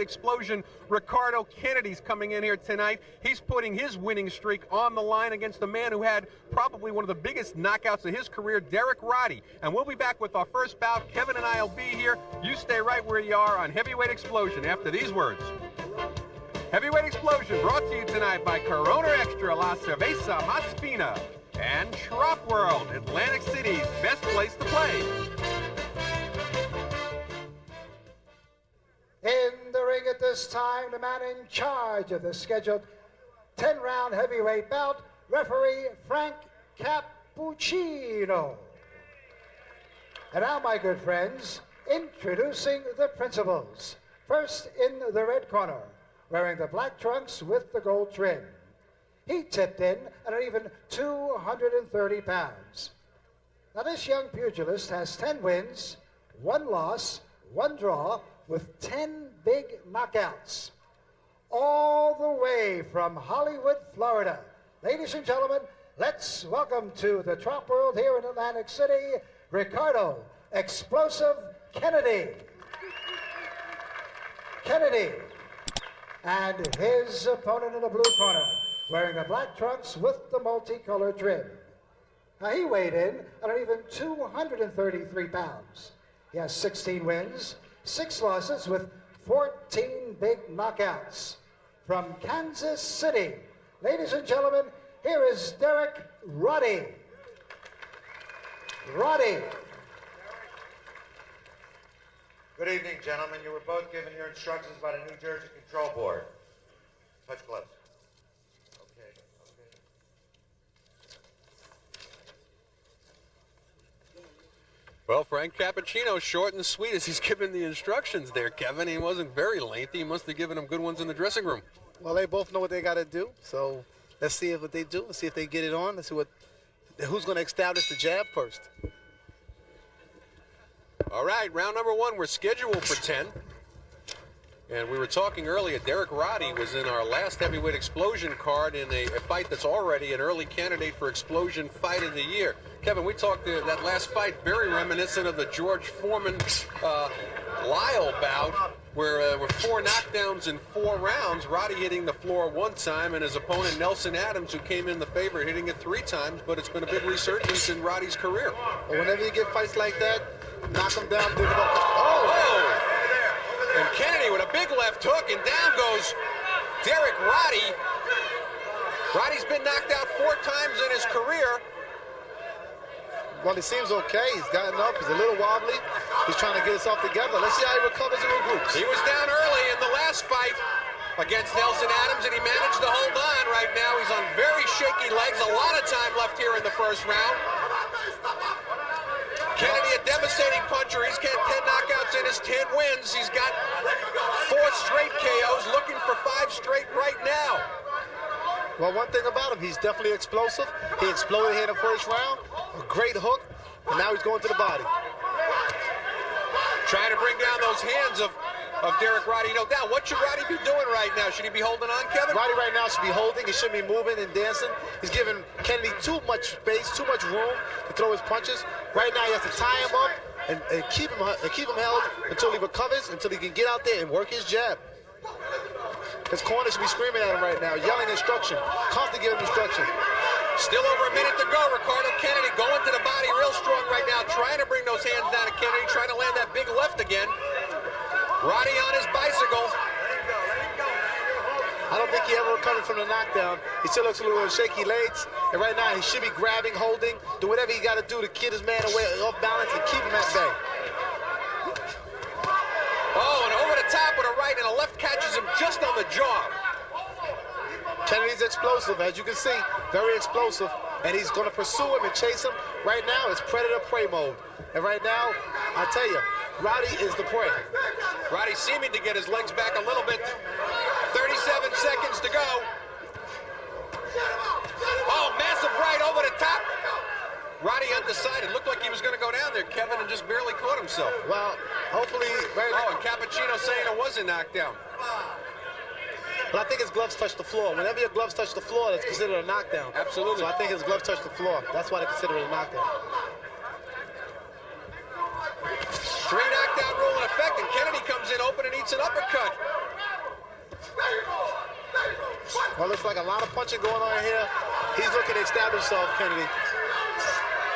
explosion, Ricardo. Kennedy's coming in here tonight. He's putting his winning streak on the line against the man who had probably one of the biggest knockouts of his career, Derrick Roddy. And we'll be back with our first bout. Kevin and I will be here. You stay right where you are on Heavyweight Explosion after these words. Heavyweight Explosion brought to you tonight by Corona Extra, La Cerveza Más Fina, and Trop World, Atlantic City's best place to play. In the ring at this time, the man in charge of the scheduled 10-round heavyweight bout, referee Frank Cappuccino. And now, my good friends, introducing the principals. First, in the red corner, wearing the black trunks with the gold trim. He tipped in at an even 230 pounds. Now, this young pugilist has 10 wins, 1 loss, 1 draw, with 10 big knockouts. All the way from Hollywood, Florida. Ladies and gentlemen, let's welcome to the Trop World here in Atlantic City, Ricardo Explosive Kennedy. Kennedy. And his opponent in the blue corner, wearing the black trunks with the multicolored trim. Now, he weighed in at an even 233 pounds. He has 16 wins, 6 losses with 14 big knockouts. From Kansas City, ladies and gentlemen, here is Derrick Roddy. Roddy. Good evening, gentlemen. You were both given your instructions by the New Jersey Control Board. Touch gloves. Okay. Well, Frank Cappuccino, short and sweet as he's given the instructions there, Kevin. He wasn't very lengthy. He must have given them good ones in the dressing room. Well, they both know what they got to do, so let's see what they do. Let's see if they get it on. Let's see who's going to establish the jab first. All right, round number 1, we're scheduled for 10. And we were talking earlier, Derrick Roddy was in our last heavyweight explosion card in a fight that's already an early candidate for Explosion Fight of the Year. Kevin, we talked that last fight, very reminiscent of the George Foreman Lyle bout, where with 4 knockdowns in 4 rounds, Roddy hitting the floor 1 time, and his opponent Nelson Adams, who came in the favorite, hitting it 3 times, but it's been a big resurgence in Roddy's career. Well, whenever you get fights like that, knock him down, dig him up. Oh! And Kennedy with a big left hook, and down goes Derrick Roddy. Roddy's been knocked out 4 times in his career. Well, it seems okay. He's gotten up. He's a little wobbly. He's trying to get himself together. Let's see how he recovers and regroups. He was down early in the last fight against Nelson Adams, and he managed to hold on. Right now, he's on very shaky legs. A lot of time left here in the first round. Kennedy, a devastating puncher. He's got 10 knockouts in his 10 wins. He's got 4 straight KOs, looking for 5 straight right now. Well, one thing about him, he's definitely explosive. He exploded here in the first round. A great hook, and now he's going to the body. Trying to bring down those hands of Derrick Roddy, no doubt. What should Roddy be doing right now? Should he be holding on, Kevin? Roddy right now should be holding. He shouldn't be moving and dancing. He's giving Kennedy too much space, too much room to throw his punches. Right now, he has to tie him up and keep him held until he recovers, until he can get out there and work his jab. His corner should be screaming at him right now, yelling instruction, constantly giving instruction. Still over a minute to go. Ricardo Kennedy going to the body real strong right now, trying to bring those hands down to Kennedy, trying to land that big left again. Roddy on his bicycle. I don't think he ever recovered from the knockdown. He still looks a little shaky legs. And right now, he should be grabbing, holding, do whatever he got to do to get his man away off balance and keep him at bay. Oh, and over the top with a right, and a left catches him just on the jaw. Kennedy's explosive, as you can see, very explosive. And he's going to pursue him and chase him. Right now, it's predator-prey mode. And right now, I tell you, Roddy is the prey. Roddy seeming to get his legs back a little bit. 37 seconds to go. Oh, massive right over the top. Roddy undecided. Looked like he was going to go down there, Kevin, and just barely caught himself. Well, hopefully... Oh, and Cappuccino saying it was a knockdown. But I think his gloves touched the floor. Whenever your gloves touch the floor, that's considered a knockdown. Absolutely. So I think his gloves touched the floor. That's why they consider it a knockdown. 3 knockdown rule in effect, and Kennedy comes in open and eats an uppercut. Well, looks like a lot of punching going on here. He's looking to establish himself, Kennedy.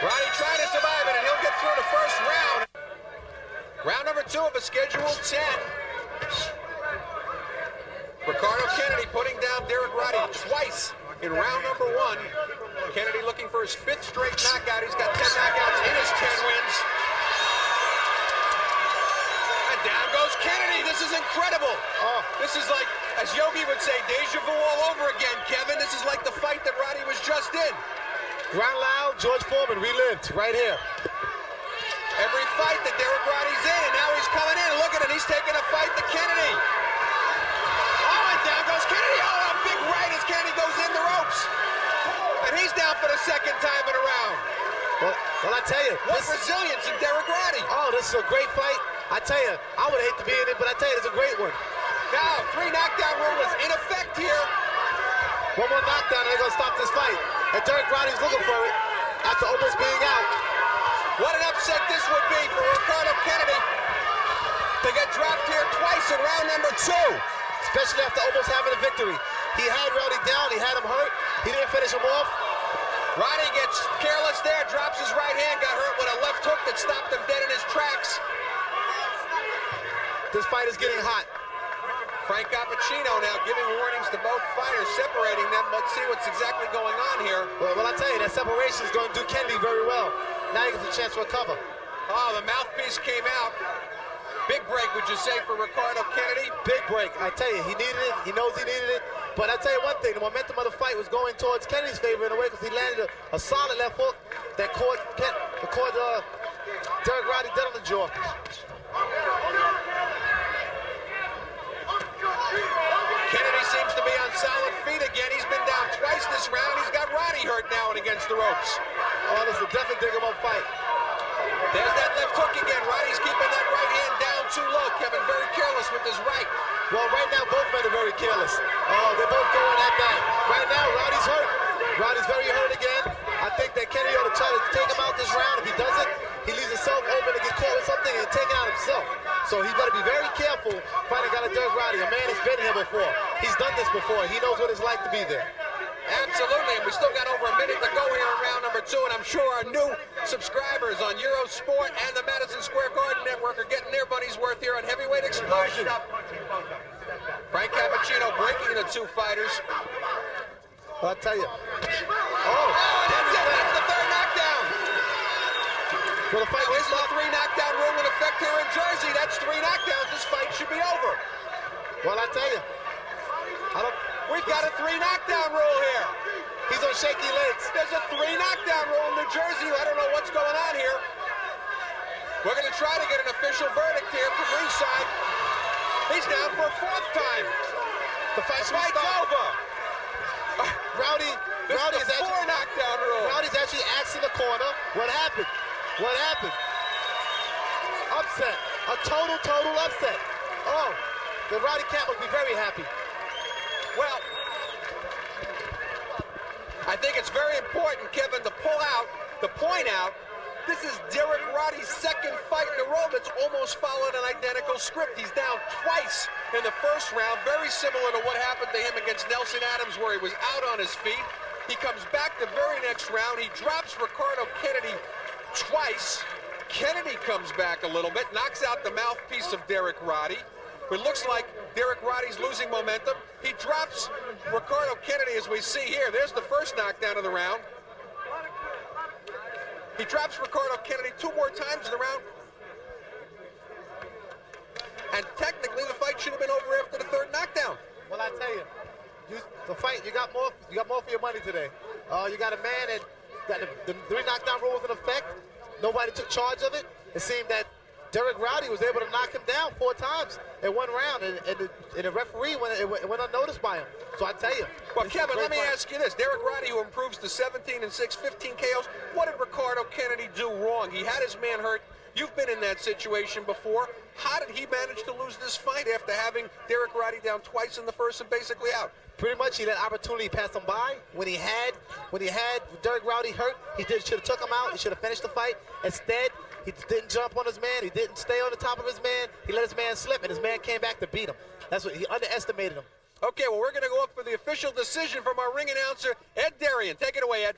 Roddy trying to survive it, and he'll get through the first round. Round number 2 of a scheduled 10. Ricardo Kennedy putting down Derrick Roddy twice in round number 1. Kennedy looking for his 5th straight knockout. He's got 10 knockouts in his 10 wins. And down goes Kennedy. This is incredible. This is like, as Yogi would say, deja vu all over again, Kevin. This is like the fight that Roddy was just in. Ground loud, George Foreman relived right here. Every fight that Derrick Roddy's in, and now he's coming in. Look at it, he's taking a fight to Kennedy. Oh, and down goes Kennedy. Oh, a big right as Kennedy goes in the ropes. And he's down for the 2nd time in a round. Well, I tell you. What resilience in Derrick Roddy. Oh, this is a great fight. I tell you, I would hate to be in it, but I tell you, it's a great one. Now, 3 knockdown rule is in effect here. One more knockdown, and they're going to stop this fight. And Derrick Roddy's looking for it after almost being out. What an upset this would be for Ricardo Kennedy to get dropped here twice in round number 2. Especially after almost having a victory. He had Roddy down, he had him hurt. He didn't finish him off. Roddy gets careless there, drops his right hand, got hurt with a left hook that stopped him dead in his tracks. This fight is getting hot. Frank Cappuccino now giving warnings to both fighters, separating them. Let's see what's exactly going on here. Well, I tell you, that separation is going to do Kennedy very well. Now he gets a chance to recover. Oh, the mouthpiece came out. Big break, would you say, for Ricardo Kennedy? Big break. I tell you, he needed it. He knows he needed it. But I tell you one thing, the momentum of the fight was going towards Kennedy's favor in a way because he landed a solid left hook that caught Derrick Roddy dead on the jaw. Kennedy seems to be on solid feet again. He's been down twice this round. He's got Roddy hurt now and against the ropes. Oh, this is a definitely dig-em-up fight. There's that left hook again. Roddy's keeping that right hand down too low. Kevin very careless with his right. Well, right now, both men are very careless. Oh, they're both going at that. Right now, Roddy's hurt. Roddy's very hurt again. I think that Kennedy ought to try to take him out this round. If he doesn't, he leaves himself open to get caught with something and take it out himself. So he's got to be very careful fighting a guy like Derrick Roddy. A man has been here before. He's done this before. He knows what it's like to be there. Absolutely, and we still got over a minute to go here in round number 2, and I'm sure our new subscribers on Eurosport and the Madison Square Garden Network are getting their money's worth here on Heavyweight Explosion. Frank Cappuccino breaking the 2 fighters. Well, I'll tell you. Oh, that's it. That's the 3rd knockdown. Well, the fight This is a 3 knockdown rule in effect here in Jersey. That's 3 knockdowns. This fight should be over. Well, I tell you. We've got a 3 knockdown rule here. He's on shaky legs. There's a 3 knockdown rule in New Jersey. I don't know what's going on here. We're going to try to get an official verdict here from ringside. He's down for a 4th time. The fight's over. Rowdy is a 4 knockdown rule. Rowdy's actually asking the corner, what happened? What happened? Upset. A total upset. Oh, the Roddy camp must be very happy. Well, I think it's very important, Kevin, to point out, this is Derrick Roddy's 2nd fight in a row that's almost followed an identical script. He's down twice in the 1st round, very similar to what happened to him against Nelson Adams, where he was out on his feet. He comes back the very next round. He drops Ricardo Kennedy twice. Kennedy comes back a little bit, knocks out the mouthpiece of Derrick Roddy. It looks like Derrick Roddy's losing momentum. He drops Ricardo Kennedy, as we see here. There's the 1st knockdown of the round. He drops Ricardo Kennedy 2 more times in the round. And technically, the fight should have been over after the 3rd knockdown. Well, I tell you, the fight, you got more for your money today. You got a man that got the 3 knockdown rules in effect. Nobody took charge of it. It seemed that Derrick Roddy was able to knock him down 4 times in 1 round, and the referee went unnoticed by him. So I tell you. Well, Kevin, let me ask you this. Derrick Roddy, who improves to 17-6, 15 KOs, what did Ricardo Kennedy do wrong? He had his man hurt. You've been in that situation before. How did he manage to lose this fight after having Derrick Roddy down twice in the 1st and basically out? Pretty much, he let opportunity pass him by. When he had Derrick Roddy hurt, he should have took him out. He should have finished the fight. Instead, he didn't jump on his man. He didn't stay on the top of his man. He let his man slip, and his man came back to beat him. That's what he underestimated him. Okay, well, we're going to go up for the official decision from our ring announcer, Ed Derrick. Take it away, Ed.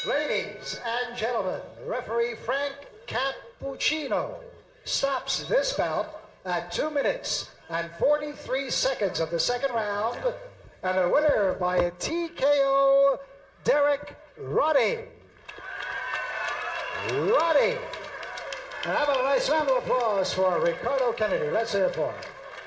Ladies and gentlemen, referee Frank Cappuccino stops this bout at 2 minutes and 43 seconds of the second round, and a winner by a TKO, Derrick Roddy. Roddy. And how about a nice round of applause for Ricardo Kennedy? Let's hear it for him.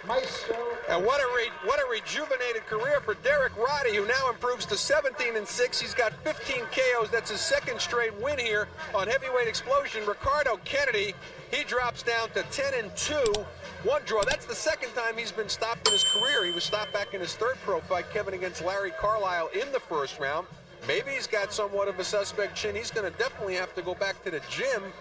Maestro. And what a rejuvenated career for Derrick Roddy, who now improves to 17-6. He's got 15 KOs. That's his second straight win here on Heavyweight Explosion. Ricardo Kennedy, he drops down to 10-2, one draw. That's the second time he's been stopped in his career. He was stopped back in his third pro fight, Kevin, against Larry Carlisle in the first round. Maybe he's got somewhat of a suspect chin. He's going to definitely have to go back to the gym.